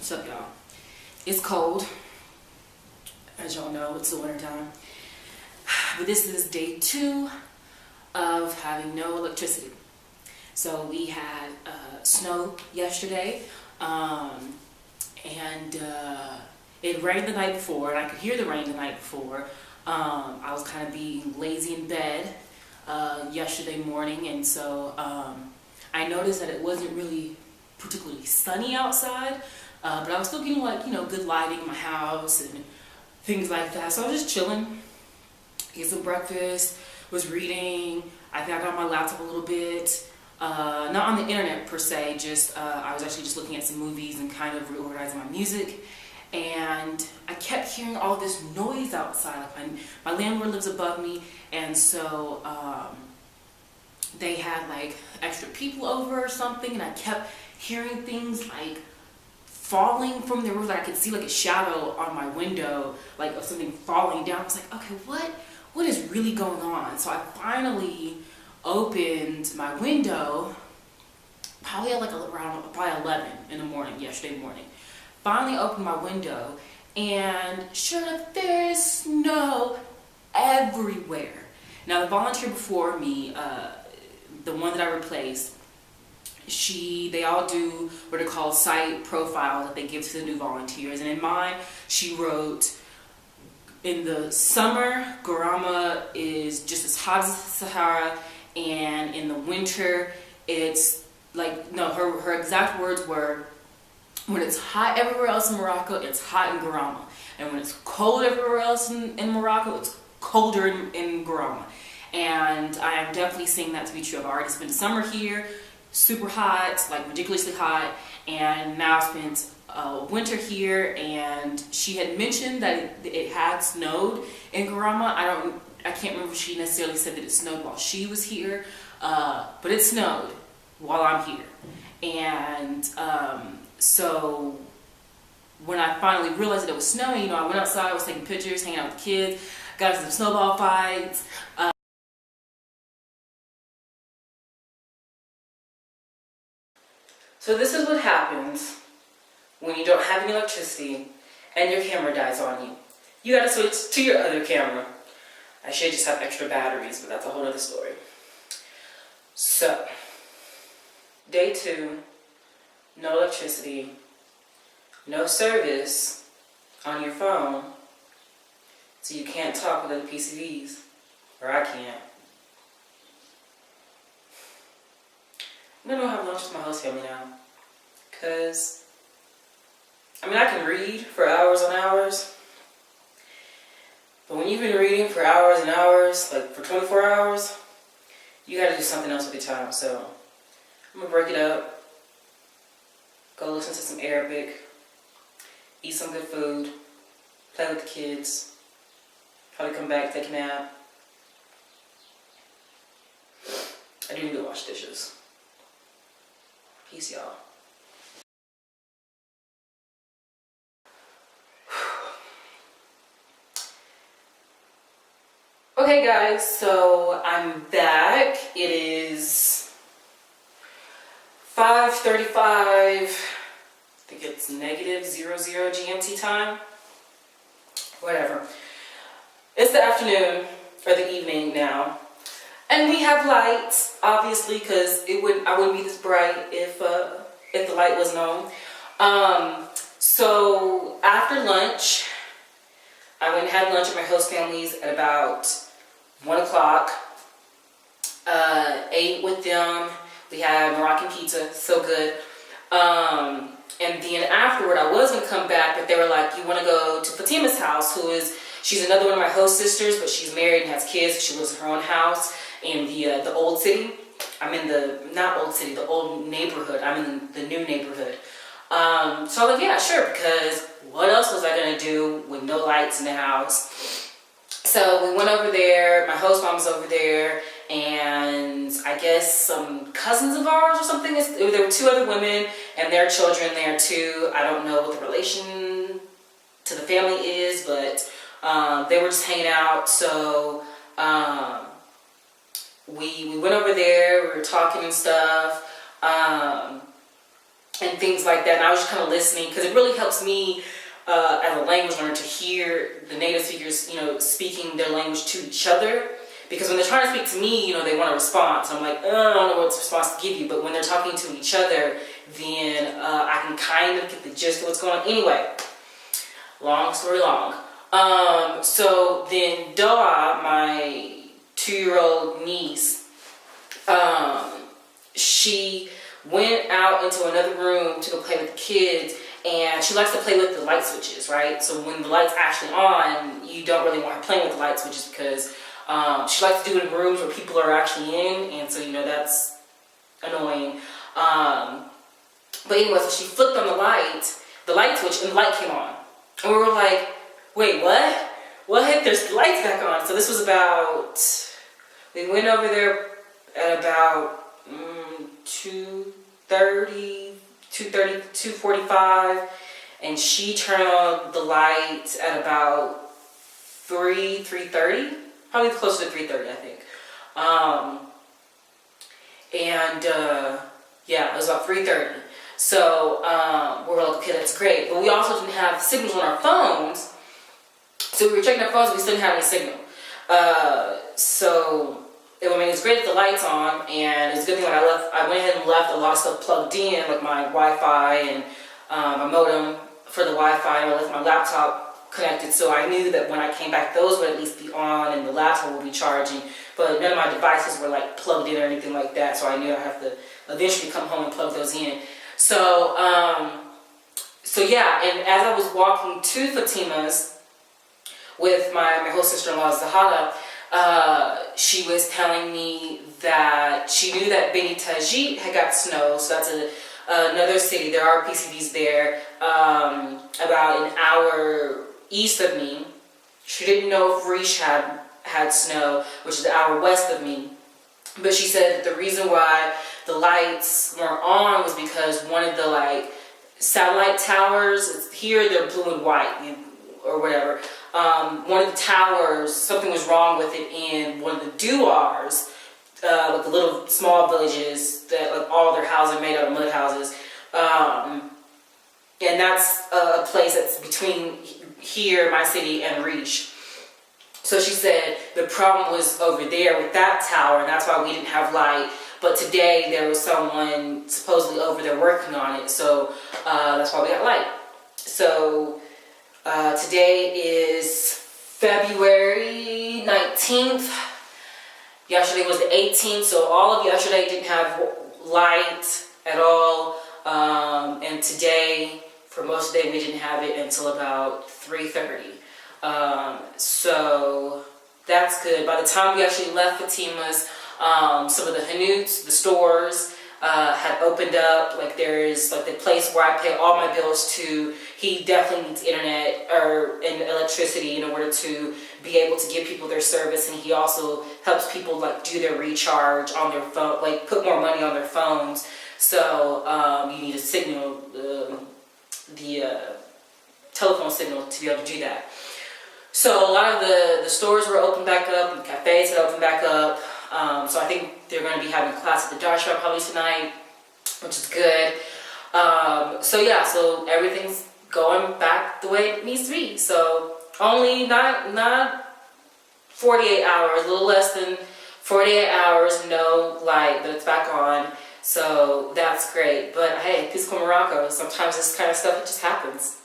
What's up, y'all? It's cold. As y'all know, it's the winter time. But this is day 2 of having no electricity. So we had snow yesterday, and it rained the night before, and I could hear the rain the night before. I was kind of being lazy in bed yesterday morning, and so I noticed that it wasn't really particularly sunny outside, but I was still getting good lighting in my house and things like that. So I was just chilling, ate some breakfast, was reading. I think I got on my laptop a little bit, not on the internet per se, just I was actually just looking at some movies and kind of reorganizing my music. And I kept hearing all this noise outside. Like my landlord lives above me, and so they had like extra people over or something, and I kept hearing things like falling from the roof. Like I could see like a shadow on my window, like of something falling down. I was like, okay, what is really going on? So I finally opened my window, probably at around 11 in the morning, yesterday morning. Finally opened my window, and sure enough, there is snow everywhere. Now the volunteer before me, the one that I replaced, they all do what are called site profiles that they give to the new volunteers. And in mine, she wrote, in the summer, Garama is just as hot as the Sahara, and in the winter, it's like, no, her exact words were, when it's hot everywhere else in Morocco, it's hot in Garama. And when it's cold everywhere else in Morocco, it's colder in Garama. And I am definitely seeing that to be true. I've already spent summer here, super hot, like ridiculously hot, and now I've spent winter here. And she had mentioned that it had snowed in Garama. I can't remember if she necessarily said that it snowed while she was here, but it snowed while I'm here. And so when I finally realized that it was snowing, I went outside, I was taking pictures, hanging out with the kids, got into some snowball fights. So this is what happens when you don't have any electricity and your camera dies on you. You gotta switch to your other camera. I should just have extra batteries, but that's a whole other story. So, day 2, no electricity, no service on your phone, so you can't talk with other PCVs, or I can't. I'm gonna go have lunch with my host family now, because I can read for hours and hours, but when you've been reading for hours and hours, like for 24 hours, you gotta do something else with your time. So I'm gonna break it up, go listen to some Arabic, eat some good food, play with the kids, probably come back, take a nap. I do need to wash dishes. Peace, y'all. Okay guys, so I'm back. It is 5:35, I think it's -00 GMT time, whatever. It's the afternoon, or the evening now, and we have lights, obviously, because I wouldn't be this bright if the light wasn't on. So after lunch, I went and had lunch at my host family's at about 1 o'clock. Ate with them. We had Moroccan pizza, so good. And then afterward, I was gonna come back, but they were like, "You want to go to Fatima's house? She's another one of my host sisters, but she's married and has kids. So she lives in her own house in the old city. I'm in the old neighborhood. I'm in the new neighborhood." So I was like, "Yeah, sure," because what else was I gonna do with no lights in the house? So we went over there. My host mom was over there, and I guess some cousins of ours or something. There were 2 other women and their children there too. I don't know what the relation to the family is, but they were just hanging out. So we went over there. We were talking and stuff. and things like that. And I was just kind of listening because it really helps me as a language learner to hear the native speakers, speaking their language to each other. Because when they're trying to speak to me, they want a response. I'm like, I don't know what response to give you. But when they're talking to each other, then I can kind of get the gist of what's going on. Anyway, long story long. So then Doa, my 2-year-old niece, she went out into another room to go play with the kids. And she likes to play with the light switches, right? So when the light's actually on, you don't really want her playing with the light switches because she likes to do it in rooms where people are actually in, and so that's annoying. But anyway, so she flipped on the light switch, and the light came on. And we were like, wait, what? What? There's the lights back on. So this was we went over there at about 2:45, and she turned on the light at about 3:30, probably closer to 3:30, I think. Yeah, it was about 3:30. So we were like, okay, that's great. But we also didn't have signals on our phones, so we were checking our phones, but we still didn't have any signal. It's great that the light's on, and it's a good thing when I went ahead and left a lot of stuff plugged in, like my Wi-Fi and my modem for the Wi-Fi, and I left my laptop connected, so I knew that when I came back, those would at least be on, and the laptop would be charging, but none of my devices were like plugged in or anything like that, so I knew I'd have to eventually come home and plug those in. So yeah, and as I was walking to Fatima's with my host sister-in-law, Zahada, she was telling me that she knew that Beni Tajit had got snow, so that's another city. There are PCVs there, about an hour east of me. She didn't know if Riche had snow, which is an hour west of me. But she said that the reason why the lights weren't on was because one of the satellite towers, here they're blue and white or whatever. One of the towers, something was wrong with it in one of the douars, like the little small villages that all their houses are made out of mud houses. And that's a place that's between here, my city, and Riche. So she said the problem was over there with that tower, and that's why we didn't have light. But today there was someone supposedly over there working on it, so that's why we got light. So today is February 19th. Yesterday was the 18th, so all of yesterday didn't have light at all. And today, for most of the day, we didn't have it until about 3:30. So that's good. By the time we actually left Fatima's, some of the Hanuts, the stores, had opened up. Like there's like the place where I pay all my bills to. He definitely needs internet and electricity in order to be able to give people their service, and he also helps people do their recharge on their phone, put more money on their phones. So you need a signal, the telephone signal, to be able to do that. So a lot of the stores were open back up, and the cafes had opened back up. So I think they're going to be having class at the Darshra probably tonight, which is good. So everything's going back the way it needs to be. So only not 48 hours, a little less than 48 hours, no light, but it's back on. So that's great. But hey, Pisco Morocco, sometimes this kind of stuff, it just happens.